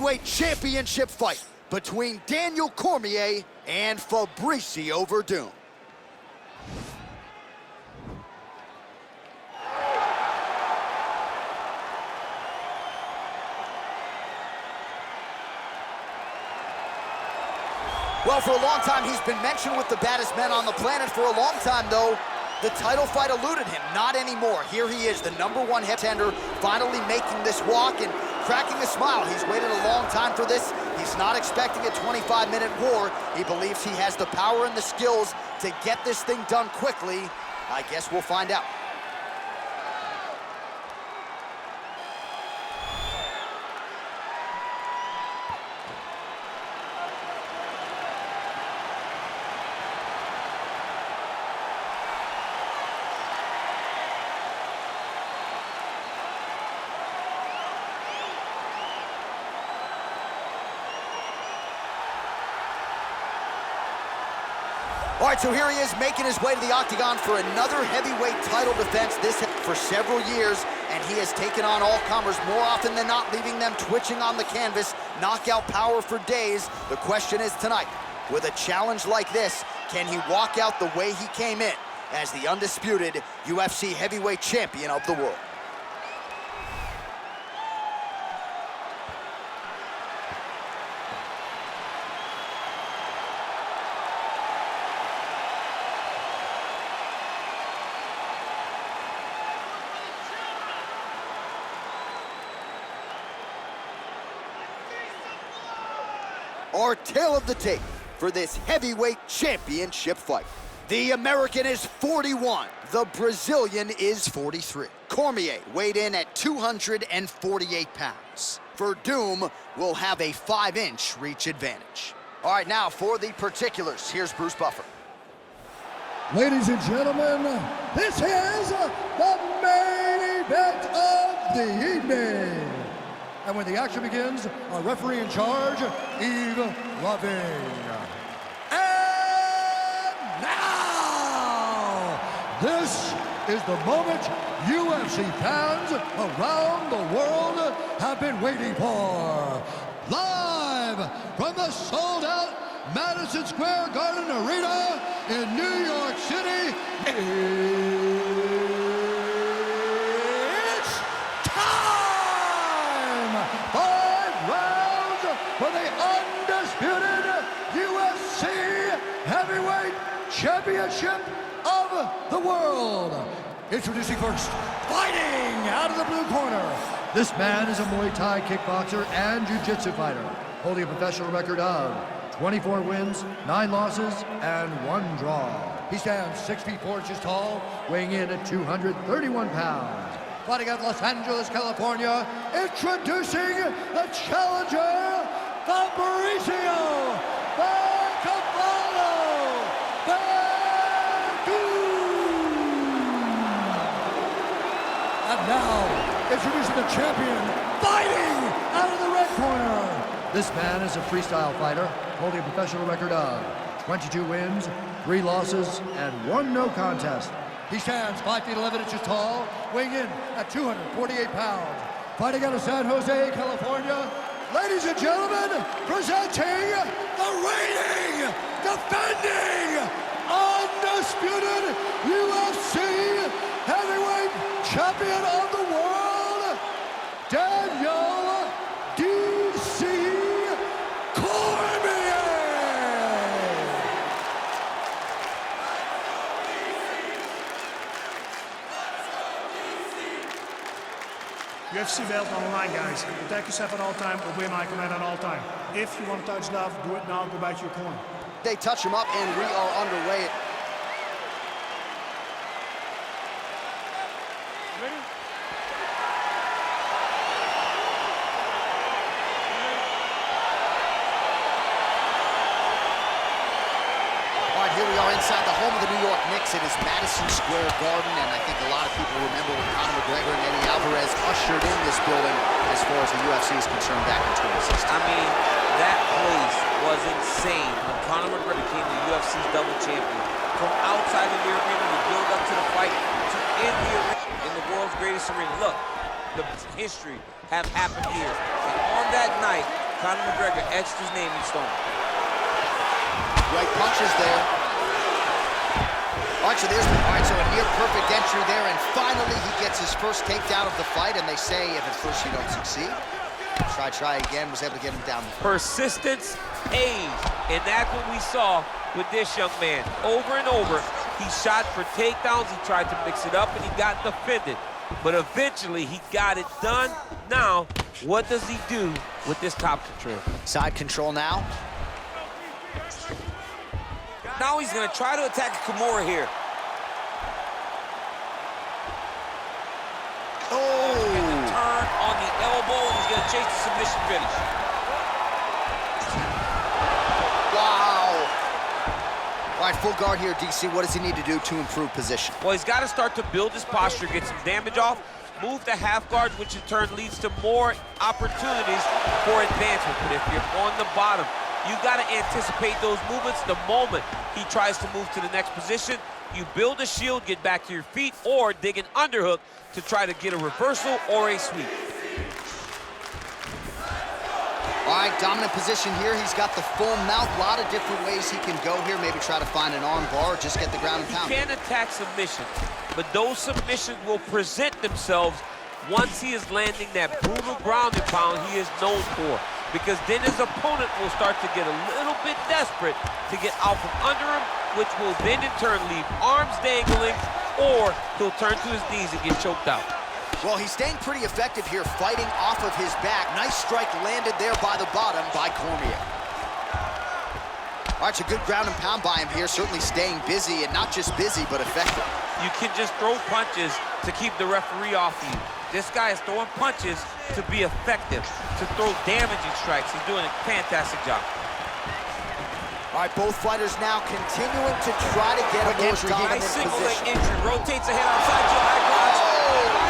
heavyweight championship fight between Daniel Cormier and Fabricio Werdum. Well, for a long time, he's been mentioned with the baddest men on the planet. For a long time, though, the title fight eluded him. Not anymore. Here he is, the #1 contender, finally making this walk and cracking a smile. He's waited a long time for this. He's not expecting a 25-minute war. He believes he has the power and the skills to get this thing done quickly. I guess we'll find out. All right, so here he is making his way to the octagon for another heavyweight title defense. This for several years, and he has taken on all comers more often than not, leaving them twitching on the canvas. Knockout power for days. The question is tonight, with a challenge like this, can he walk out the way he came in as the undisputed UFC heavyweight champion of the world? Our tale of the tape for this heavyweight championship fight. The American is 41. The Brazilian is 43. Cormier weighed in at 248 pounds. Werdum will have a 5-inch reach advantage. All right, now for the particulars, here's Bruce Buffer. Ladies and gentlemen, this is the main event of the evening. And when the action begins, our referee in charge, Yves Loving. And now, this is the moment UFC fans around the world have been waiting for. Live from the sold-out Madison Square Garden Arena in New York City, for the undisputed UFC Heavyweight Championship of the world. Introducing first, fighting out of the blue corner. This man is a Muay Thai kickboxer and jiu-jitsu fighter, holding a professional record of 24 wins, 9 losses, and 1 draw. He stands 6 feet 4 inches tall, weighing in at 231 pounds. Fighting out of Los Angeles, California, introducing the challenger, Fabricio, and now, introducing the champion, fighting out of the red corner. This man is a freestyle fighter, holding a professional record of 22 wins, 3 losses, and 1 no contest. He stands 5 feet 11 inches tall, weighing in at 248 pounds. Fighting out of San Jose, California, ladies and gentlemen, presenting the reigning, defending, undisputed UFC heavyweight champion of the world, Daniel D.C. Cormier. UFC belt on the line, guys. Protect yourself at all time, obey my command at all time. If you want to touch love, do it now, go back to your corner. They touch him up, and we are underway. Ready? All right, here we are inside the home of the New York Knicks. It is Madison Square Garden, and I think a lot of people remember when Conor McGregor and Eddie Alvarez ushered in this building as far as the UFC is concerned back in 2016. I mean, that place was insane when Conor McGregor became the UFC's double champion. From outside of the arena to build up to the fight to in the arena, in the world's greatest arena. Look, the history have happened here. And on that night, Conor McGregor etched his name in stone. Right punches there. All right, so a near perfect entry there, and finally he gets his first takedown of the fight, and they say if at first you don't succeed, try again, was able to get him down. Persistence pays, and that's what we saw with this young man. Over and over, he shot for takedowns, he tried to mix it up, and he got defended. But eventually, he got it done. Now, what does he do with this top control? Side control now. Now he's gonna try to attack Cormier here. Oh! Turn on the elbow, and he's gonna chase the submission finish. Wow! All right, full guard here, DC. What does he need to do to improve position? Well, he's got to start to build his posture, get some damage off, move to half guard, which in turn leads to more opportunities for advancement. But if you're on the bottom, you got to anticipate those movements the moment he tries to move to the next position. You build a shield, get back to your feet, or dig an underhook to try to get a reversal or a sweep. All right, dominant position here. He's got the full mouth. A lot of different ways he can go here. Maybe try to find an arm bar or just get the ground and pound. He can attack submissions, but those submissions will present themselves once he is landing that brutal ground and pound he is known for. Because then his opponent will start to get a little bit desperate to get out from under him, which will then in turn leave arms dangling, or he'll turn to his knees and get choked out. Well, he's staying pretty effective here, fighting off of his back. Nice strike landed there by the bottom by Cormier. All right, it's a good ground and pound by him here, certainly staying busy, and not just busy, but effective. You can just throw punches to keep the referee off you. This guy is throwing punches to be effective, to throw damaging strikes. He's doing a fantastic job. All right, both fighters now continuing to try to get him more time in Nice this single leg position. entry, rotates ahead outside your high guards.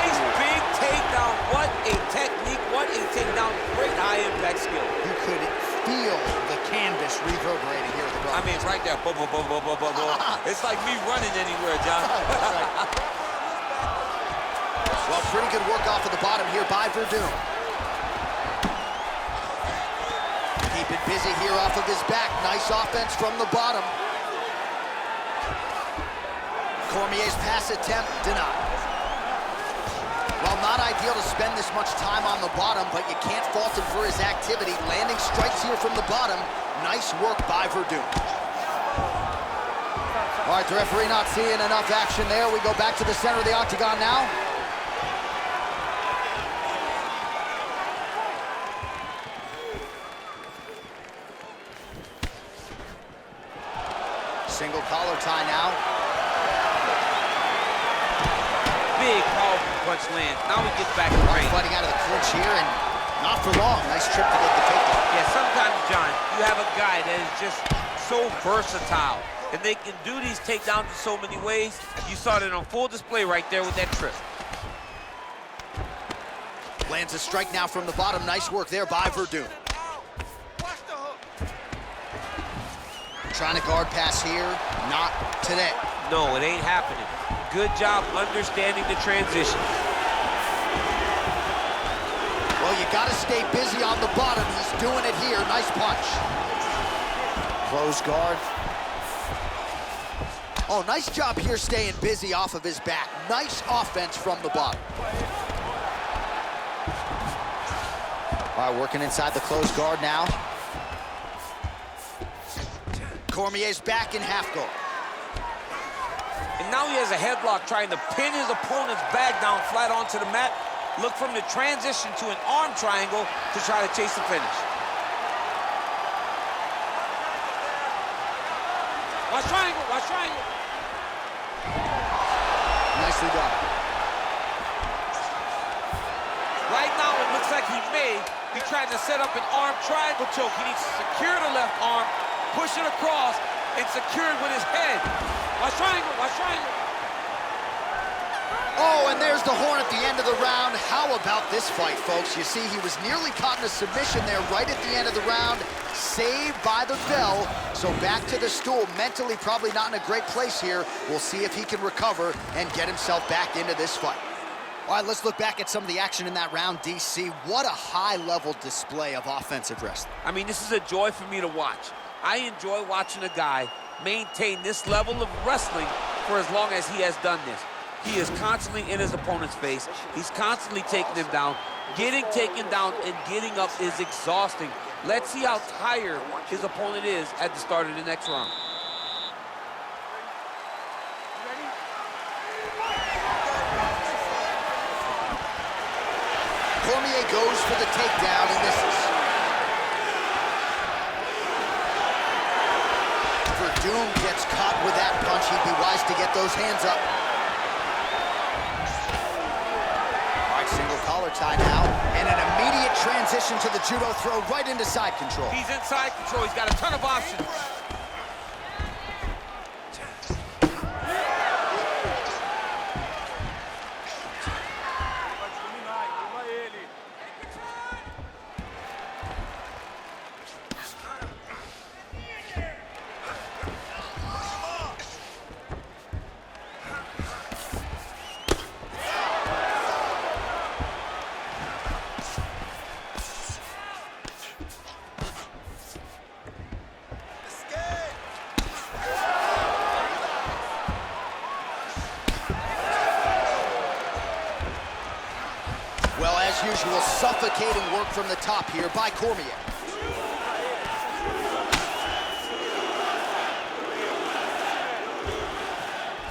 Nice big takedown. What a technique, what a takedown. Great high impact skill. You could feel the canvas reverberating here at the I ground. mean, it's right there. Boom, boom, boom, boom, boom, boom, boom. It's like me running anywhere, John. Well, pretty good work off of the bottom here by Werdum. Keeping busy here off of his back. Nice offense from the bottom. Cormier's pass attempt denied. Well, not ideal to spend this much time on the bottom, but you can't fault him for his activity. Landing strikes here from the bottom. Nice work by Werdum. All right, the referee not seeing enough action there. We go back to the center of the octagon now. Single collar tie now. Big, powerful punch lands. Now he gets back in the ring. Fighting out of the clinch here, and not for long. Nice trip to get the takedown. Yeah, sometimes, John, you have a guy that is just so versatile, and they can do these takedowns in so many ways. You saw that on full display right there with that trip. Lands a strike now from the bottom. Nice work there by Werdum. Trying to guard pass here. Not today. No, it ain't happening. Good job understanding the transition. Well, you got to stay busy on the bottom. He's doing it here. Nice punch. Close guard. Oh, nice job here staying busy off of his back. Nice offense from the bottom. All right, working inside the close guard now. Cormier's back in half guard. And now he has a headlock trying to pin his opponent's back down flat onto the mat. Look from the transition to an arm triangle to try to chase the finish. Watch triangle, watch triangle. Nicely done. Right now it looks like he may be trying to set up an arm triangle choke. He needs to secure the left arm, push it across, and secure it with his head. Watch triangle, watch triangle. Oh, and there's the horn at the end of the round. How about this fight, folks? You see, he was nearly caught in a submission there right at the end of the round. Saved by the bell. So back to the stool. Mentally probably not in a great place here. We'll see if he can recover and get himself back into this fight. All right, let's look back at some of the action in that round, DC. What a high-level display of offensive wrestling. I mean, this is a joy for me to watch. I enjoy watching a guy maintain this level of wrestling for as long as he has done this. He is constantly in his opponent's face. He's constantly taking him down. Getting taken down and getting up is exhausting. Let's see how tired his opponent is at the start of the next round. Cormier goes for the takedown and misses. Werdum gets caught with that punch. He'd be wise to get those hands up. All right, single collar tie now. And an immediate transition to the judo throw right into side control. He's in side control. He's got a ton of options. Well, as usual, suffocating work from the top here by Cormier.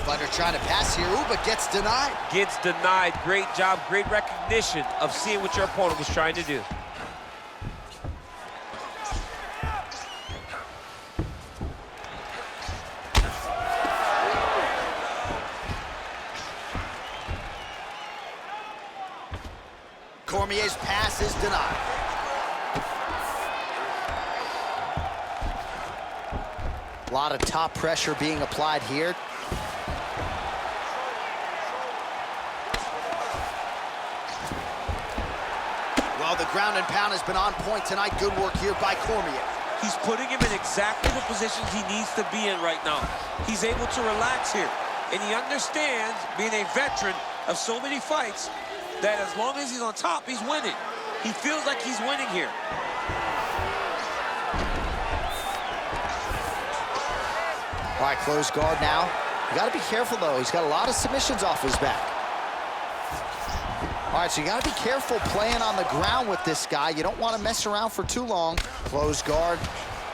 Fighter trying to pass here, but gets denied. Gets denied. Great job, great recognition of seeing what your opponent was trying to do. Cormier's pass is denied. A lot of top pressure being applied here. Well, the ground and pound has been on point tonight. Good work here by Cormier. He's putting him in exactly the positions he needs to be in right now. He's able to relax here. And he understands, being a veteran of so many fights, that as long as he's on top, he's winning. He feels like he's winning here. All right, close guard now. You got to be careful, though. He's got a lot of submissions off his back. All right, so you got to be careful playing on the ground with this guy. You don't want to mess around for too long. Close guard.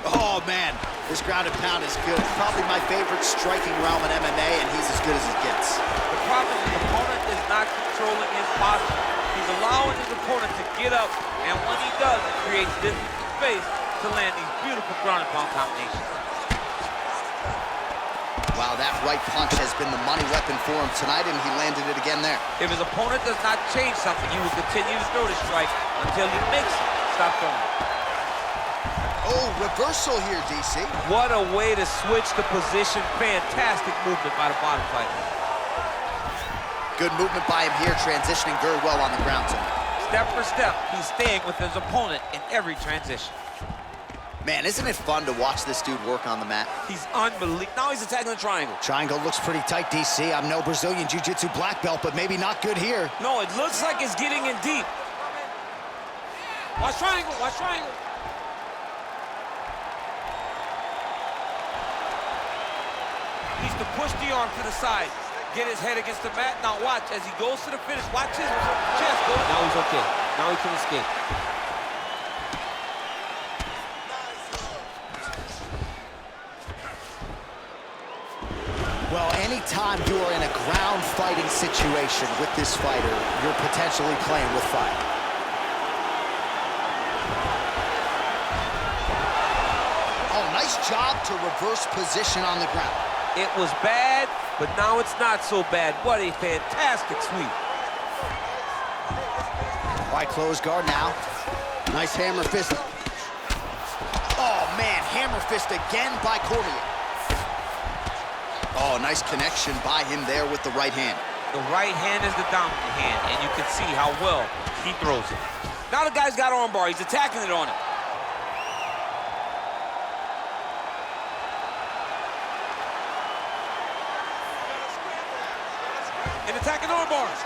Oh, man, this ground and pound is good. Probably my favorite striking realm in MMA, and he's as good as it gets. The problem is the opponent is not controlling his posture. He's allowing his opponent to get up, and when he does, it creates distance and space to land these beautiful ground and pound combinations. Wow, that right punch has been the money weapon for him tonight, and he landed it again there. If his opponent does not change something, he will continue to throw the strike until he makes it stop throwing. Oh, reversal here, DC. What a way to switch the position. Fantastic movement by the bottom fighter. Good movement by him here, transitioning very well on the ground tonight. Step for step, he's staying with his opponent in every transition. Man, isn't it fun to watch this dude work on the mat? He's unbelievable. Now he's attacking the triangle. Triangle looks pretty tight, DC. I'm no Brazilian Jiu-Jitsu black belt, but maybe not good here. No, it looks like it's getting in deep. Watch triangle, watch triangle. Needs to push the arm to the side. Get his head against the mat. Now watch, as he goes to the finish, watch his chest go. Now he's okay. Now he can escape. Well, anytime you are in a ground fighting situation with this fighter, you're potentially playing with fire. Oh, nice job to reverse position on the ground. It was bad, but now it's not so bad. What a fantastic sweep. All right, close guard now. Nice hammer fist. Oh, man, hammer fist again by Cormier. Oh, nice connection by him there with the right hand. The right hand is the dominant hand, and you can see how well he throws it. Now the guy's got armbar. He's attacking it on him. And attacking armbars.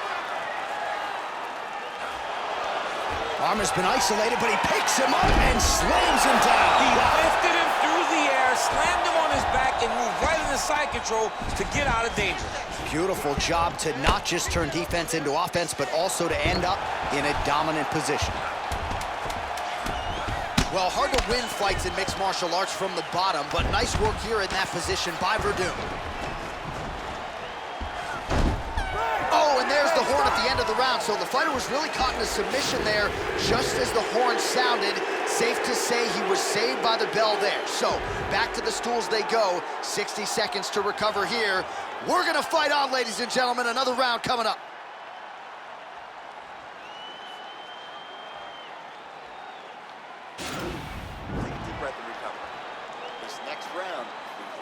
Arm has been isolated, but he picks him up and slams him down. He lifted him through the air, slammed him on his back, and moved right into side control to get out of danger. Beautiful job to not just turn defense into offense, but also to end up in a dominant position. Well, hard to win fights in mixed martial arts from the bottom, but nice work here in that position by Werdum. Oh, and there's the horn at the end of the round, so the fighter was really caught in a submission there just as the horn sounded. Safe to say he was saved by the bell there. So, back to the stools they go. 60 seconds to recover here. We're gonna fight on, ladies and gentlemen. Another round coming up. Take a deep breath and recover. This next round,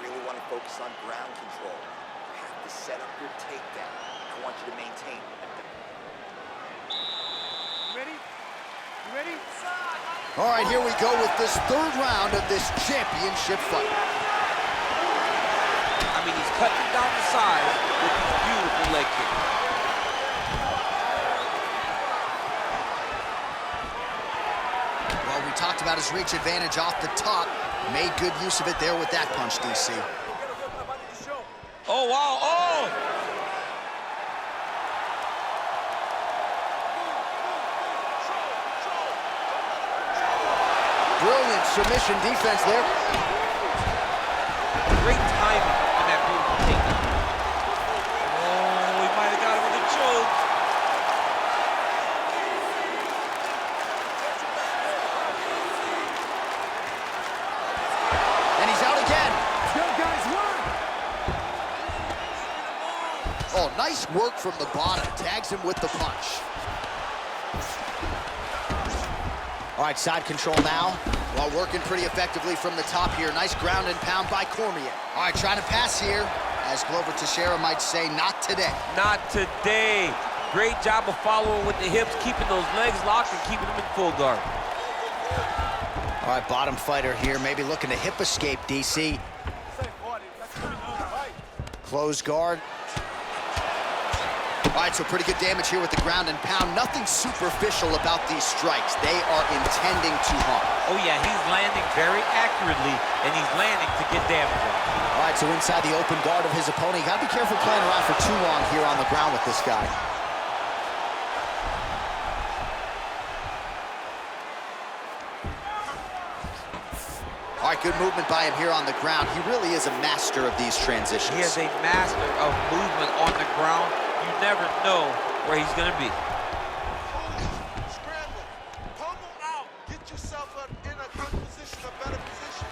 we really want to focus on ground control. You have to set up your takedown. I want you to maintain it. Ready? You ready? All right, here we go with this third round of this championship fight. I mean, he's cutting down the side with these beautiful leg kicks. Well, we talked about his reach advantage off the top. Made good use of it there with that punch, DC. Oh, wow, oh! Brilliant submission defense there. Great timing on that beautiful takedown. Oh, he might have got him with a choke. And he's out again. Go, guys, work! Oh, nice work from the bottom. Tags him with the punch. All right, side control now. While working pretty effectively from the top here. Nice ground and pound by Cormier. All right, trying to pass here. As Glover Teixeira might say, not today. Not today. Great job of following with the hips, keeping those legs locked and keeping them in full guard. All right, bottom fighter here. Maybe looking to hip escape, DC. Close guard. All right, so pretty good damage here with the ground and pound. Nothing superficial about these strikes. They are intending to harm. Oh, yeah, he's landing very accurately, and he's landing to get damage on. All right, so inside the open guard of his opponent. You got to be careful playing around for too long here on the ground with this guy. All right, good movement by him here on the ground. He really is a master of these transitions. He is a master of movement on the ground. You never know where he's going to be. Scramble, pummel out, get yourself up in a good position, a better position.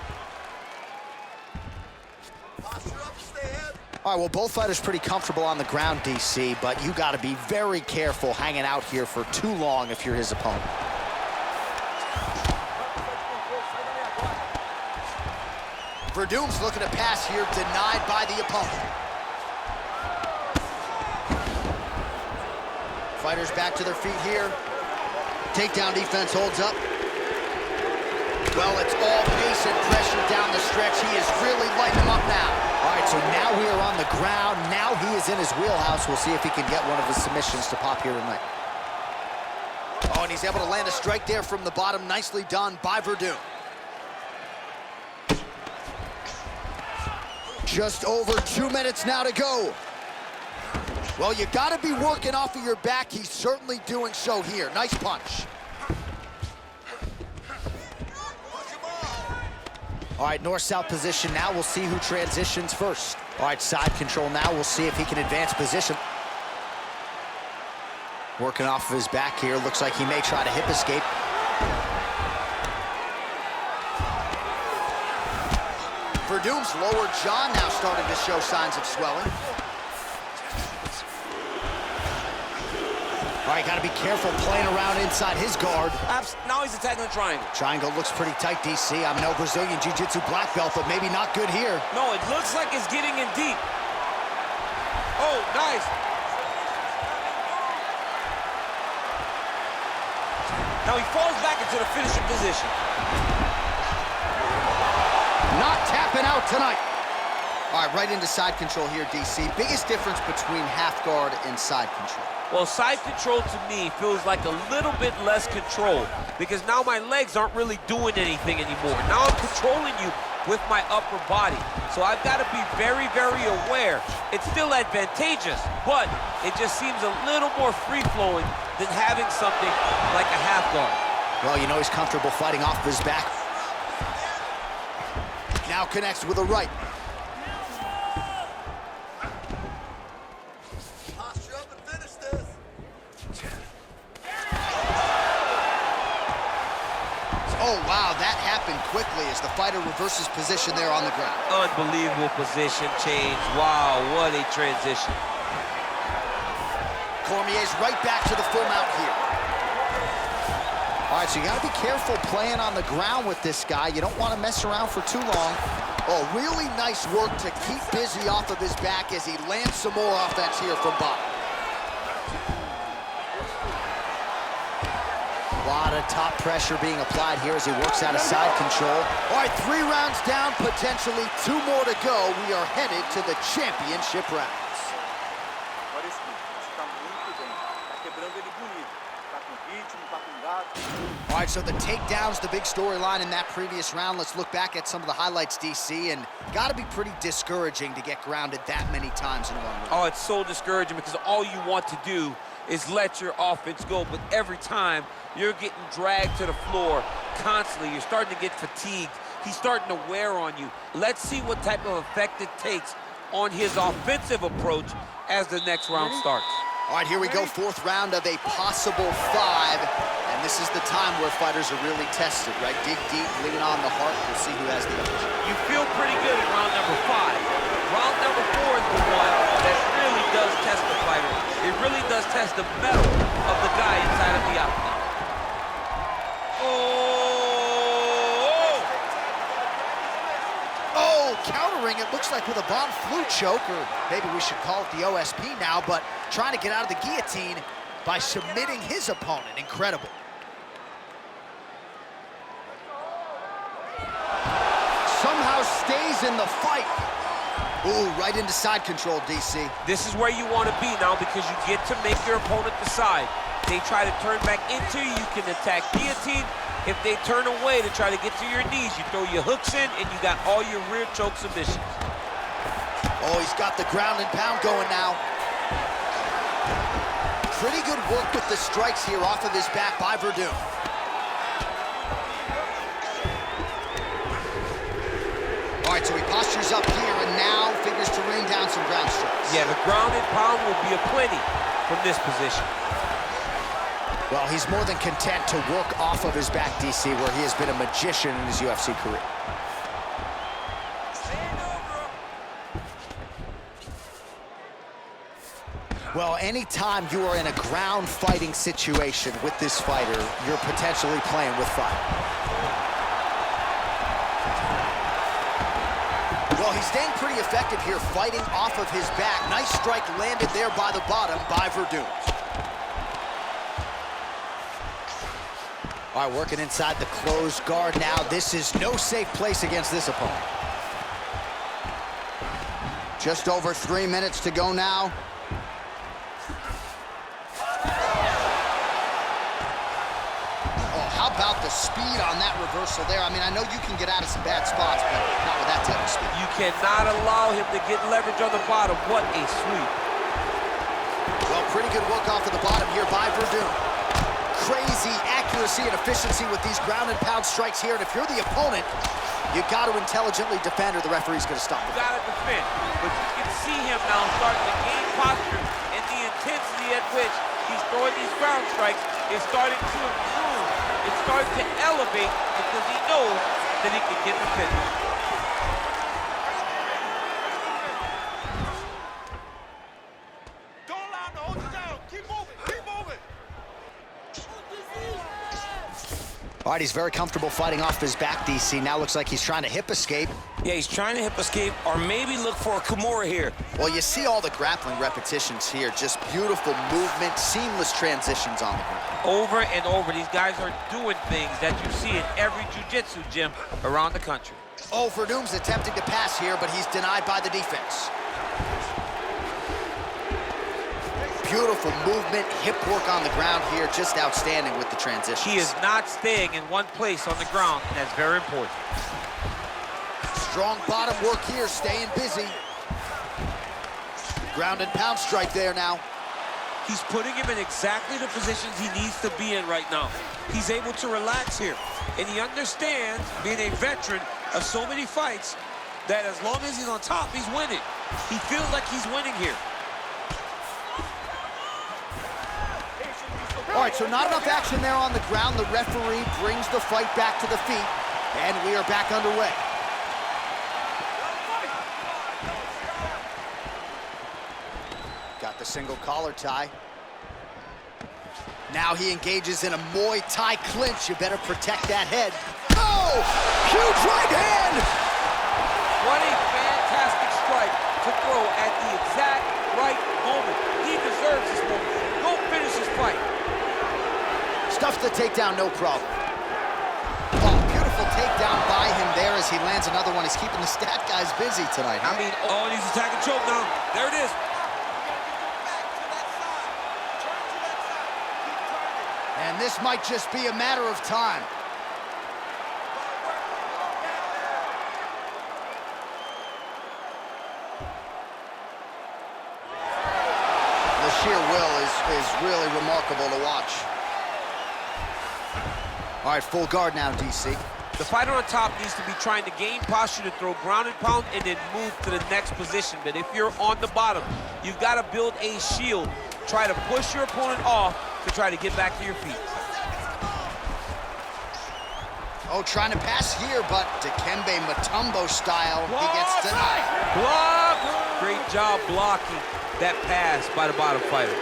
Posture up, stay heavy. All right, well, both fighters pretty comfortable on the ground, DC, but you got to be very careful hanging out here for too long if you're his opponent. Werdum's looking to pass here, denied by the opponent. Fighters back to their feet here. Takedown defense holds up. Well, it's all pace and pressure down the stretch. He is really lighting them up now. All right, so now we are on the ground. Now he is in his wheelhouse. We'll see if he can get one of his submissions to pop here tonight. Oh, and he's able to land a strike there from the bottom. Nicely done by Werdum. Just over 2 minutes now to go. Well, you got to be working off of your back. He's certainly doing so here. Nice punch. All right, north-south position now. We'll see who transitions first. All right, side control now. We'll see if he can advance position. Working off of his back here. Looks like he may try to hip escape. Werdum's lower jaw now starting to show signs of swelling. All right, got to be careful playing around inside his guard. Now he's attacking the triangle. Triangle looks pretty tight, DC. I'm no Brazilian Jiu-Jitsu black belt, but maybe not good here. No, it looks like it's getting in deep. Oh, nice. Now he falls back into the finishing position. Not tapping out tonight. All right, right into side control here, DC. Biggest difference between half guard and side control? Well, side control to me feels like a little bit less control because now my legs aren't really doing anything anymore. Now I'm controlling you with my upper body. So I've got to be very, very aware. It's still advantageous, but it just seems a little more free-flowing than having something like a half guard. Well, you know he's comfortable fighting off his back. Now connects with a right. Posture up and finish this. Oh, wow, that happened quickly as the fighter reverses position there on the ground. Unbelievable position change. Wow, what a transition. Cormier's right back to the full mount here. All right, so you gotta be careful playing on the ground with this guy. You don't want to mess around for too long. Oh, really nice work to keep busy off of his back as he lands some more offense here from bottom. A lot of top pressure being applied here as he works out of side control. All right, 3 rounds down, potentially 2 more to go. We are headed to the championship rounds. All right, so the takedown's the big storyline in that previous round. Let's look back at some of the highlights, DC, and got to be pretty discouraging to get grounded that many times in one round. Oh, it's so discouraging because all you want to do is let your offense go, but every time you're getting dragged to the floor constantly. You're starting to get fatigued. He's starting to wear on you. Let's see what type of effect it takes on his offensive approach as the next round starts. All right, here we go, 4th round of a possible 5. And this is the time where fighters are really tested, right? Dig deep, lean on the heart. We'll see who has the edge. You feel pretty good in round number 5. Round number 4 is the one that really does test the fighter. It really does test the mettle of the guy inside of the octagon. Oh, countering, it looks like with a bomb flu choke, or maybe we should call it the OSP now, but trying to get out of the guillotine by submitting his opponent. Incredible. Somehow stays in the fight. Ooh, right into side control, DC. This is where you want to be now because you get to make your opponent decide. They try to turn back into you, you can attack guillotine. If they turn away to try to get to your knees, you throw your hooks in and you got all your rear choke submissions. Oh, he's got the ground and pound going now. Pretty good work with the strikes here off of his back by Werdum. All right, so he postures up here and now figures to rain down some ground strikes. Yeah, the ground and pound will be aplenty from this position. Well, he's more than content to work off of his back, DC, where he has been a magician in his UFC career. Well, anytime you are in a ground fighting situation with this fighter, you're potentially playing with fire. Well, he's staying pretty effective here, fighting off of his back. Nice strike landed there by the bottom by Werdum. All right, working inside the closed guard now. This is no safe place against this opponent. Just over 3 minutes to go now. Oh, how about the speed on that reversal there? I mean, I know you can get out of some bad spots, but not with that type of speed. You cannot allow him to get leverage on the bottom. What a sweep. Well, pretty good work off of the bottom here by Werdum. Crazy accuracy and efficiency with these ground and pound strikes here. And if you're the opponent, you got to intelligently defend or the referee's going to stop it. You got to defend. But you can see him now starting to gain posture, and the intensity at which he's throwing these ground strikes is starting to improve. It's starting to elevate because he knows that he can get the finish. Don't allow him to hold you down. Keep moving. Keep moving. All right, he's very comfortable fighting off his back, DC. Now looks like he's trying to hip escape. Yeah, he's trying to hip escape or maybe look for a Cormier here. Well, you see all the grappling repetitions here. Just beautiful movement, seamless transitions on the ground. Over and over, these guys are doing things that you see in every jiu-jitsu gym around the country. Oh, Werdum's attempting to pass here, but he's denied by the defense. Beautiful movement, hip work on the ground here, just outstanding with the transitions. He is not staying in one place on the ground, and that's very important. Strong bottom work here, staying busy. Ground and pound strike there now. He's putting him in exactly the positions he needs to be in right now. He's able to relax here, and he understands, being a veteran of so many fights, that as long as he's on top, he's winning. He feels like he's winning here. All right, so not enough action there on the ground. The referee brings the fight back to the feet, and we are back underway. Got the single collar tie. Now he engages in a Muay Thai clinch. You better protect that head. Oh, huge right hand! What a fantastic strike to throw at the exact right moment. He deserves this moment. Go finish his fight. Stuffs the takedown, no problem. Oh, beautiful takedown by him there as he lands another one. He's keeping the stat guys busy tonight, huh? I mean, oh, and he's attacking choke now. There it is. And this might just be a matter of time. The sheer will is really remarkable to watch. All right, full guard now, DC. The fighter on top needs to be trying to gain posture to throw ground and pound and then move to the next position. But if you're on the bottom, you've got to build a shield. Try to push your opponent off to try to get back to your feet. Oh, trying to pass here, but Dikembe Mutombo style, he gets denied. Block! Great job blocking that pass by the bottom fighter.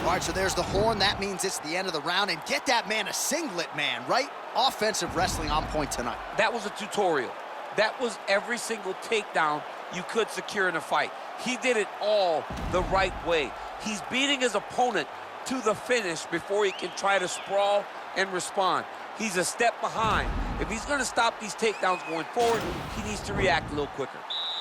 All right, so there's the horn. That means it's the end of the round. And get that man a singlet, man, right? Offensive wrestling on point tonight. That was a tutorial. That was every single takedown you could secure in a fight. He did it all the right way. He's beating his opponent to the finish before he can try to sprawl and respond. He's a step behind. If he's going to stop these takedowns going forward, he needs to react a little quicker.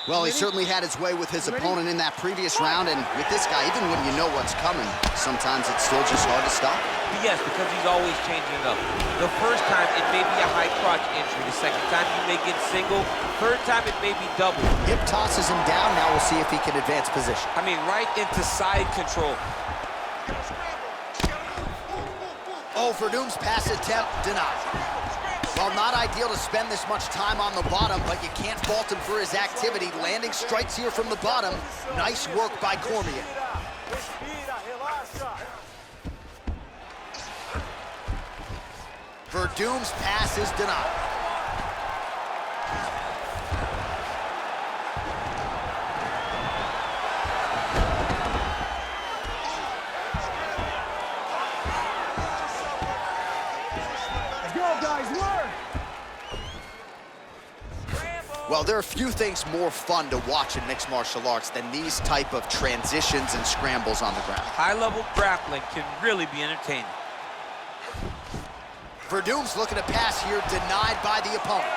Well, he certainly had his way with his opponent in that previous round, and with this guy, even when you know what's coming, sometimes it's still just hard to stop. Yes, because he's always changing it up. The first time, it may be a high crotch entry. The second time, you may get single. Third time, it may be double. Hip tosses him down. Now we'll see if he can advance position. I mean, right into side control. Oh, Werdum's pass attempt denied. Well, not ideal to spend this much time on the bottom, but you can't fault him for his activity. Landing strikes here from the bottom. Nice work by Cormier. Werdum's pass is denied. Well, there are few things more fun to watch in mixed martial arts than these type of transitions and scrambles on the ground. High-level grappling can really be entertaining. Werdum's looking to pass here, denied by the opponent.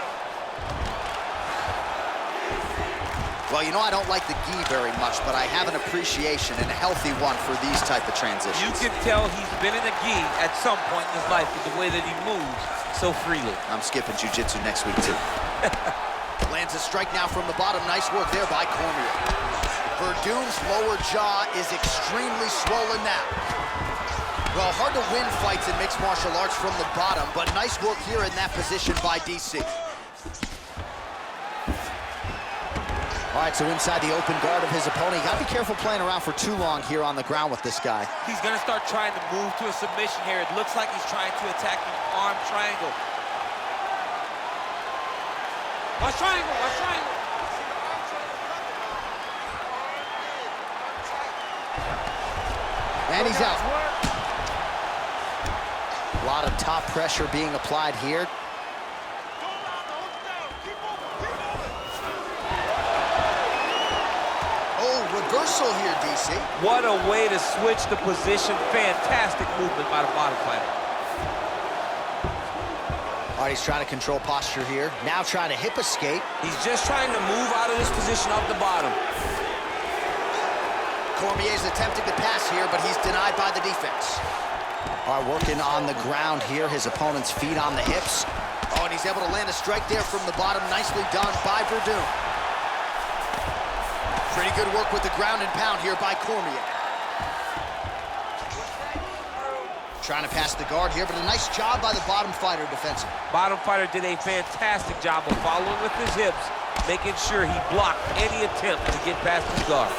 Well, you know, I don't like the gi very much, but I have an appreciation and a healthy one for these type of transitions. You can tell he's been in the gi at some point in his life with the way that he moves so freely. I'm skipping jiu-jitsu next week, too. Lands a strike now from the bottom. Nice work there by Cormier. Werdum's lower jaw is extremely swollen now. Well, hard to win fights in mixed martial arts from the bottom, but nice work here in that position by DC. All right, so inside the open guard of his opponent. You gotta be careful playing around for too long here on the ground with this guy. He's gonna start trying to move to a submission here. It looks like he's trying to attack the arm triangle. Watch triangle, watch triangle. And he's out. A lot of top pressure being applied here. reversal here, DC. What a way to switch the position. Fantastic movement by the bottom fighter. All right, he's trying to control posture here. Now trying to hip escape. He's just trying to move out of this position off the bottom. Cormier's attempting to pass here, but he's denied by the defense. All right, working on the ground here. His opponent's feet on the hips. Oh, and he's able to land a strike there from the bottom. Nicely done by Werdum. Pretty good work with the ground and pound here by Cormier. Trying to pass the guard here, but a nice job by the bottom fighter defensively. Bottom fighter did a fantastic job of following with his hips, making sure he blocked any attempt to get past his guard.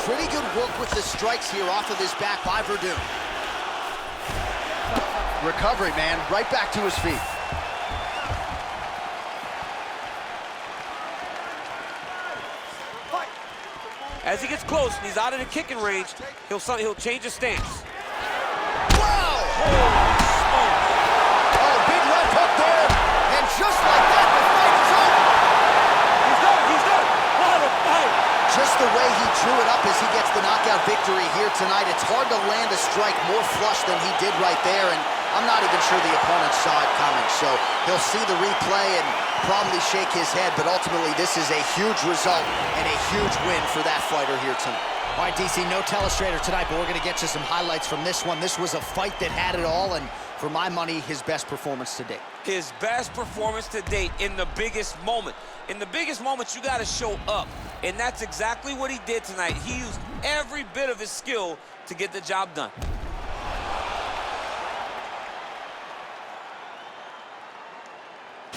Pretty good work with the strikes here off of his back by Werdum. Recovery, man, right back to his feet. As he gets close and he's out of the kicking range, he'll change his stance. Wow! Oh, big left hook there, and just like that, the fight is over. He's done, what a fight! Just the way he drew it up as he gets the knockout victory here tonight, it's hard to land a strike more flush than he did right there, and I'm not even sure the opponent saw it coming, so he'll see the replay and probably shake his head, but ultimately this is a huge result and a huge win for that fighter here tonight. All right, DC, no telestrator tonight, but we're going to get you some highlights from this one. This was a fight that had it all, and for my money, his best performance to date. His best performance to date in the biggest moment. In the biggest moments, you got to show up, and that's exactly what he did tonight. He used every bit of his skill to get the job done.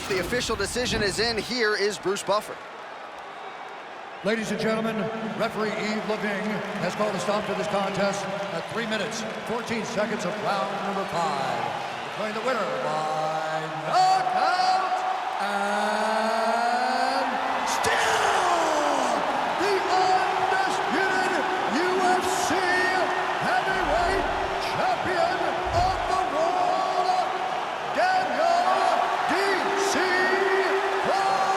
The official decision is in. Here is Bruce Buffer. Ladies and gentlemen, referee Yves Leving has called a stop to this contest at 3 minutes, 14 seconds of round number 5. Declaring the winner by knockout and still the undisputed UFC heavyweight champion of the world, Daniel D.C. Cormier.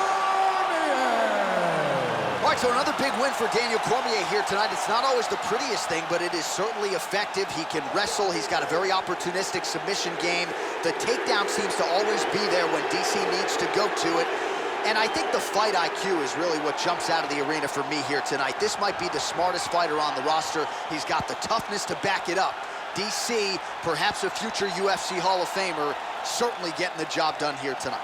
All right, so another big win for Daniel Cormier here tonight. It's not always the prettiest thing, but it is certainly effective. He can wrestle. He's got a very opportunistic submission game. The takedown seems to always be there when DC needs to go to it. And I think the fight IQ is really what jumps out of the arena for me here tonight. This might be the smartest fighter on the roster. He's got the toughness to back it up. DC, perhaps a future UFC Hall of Famer, certainly getting the job done here tonight.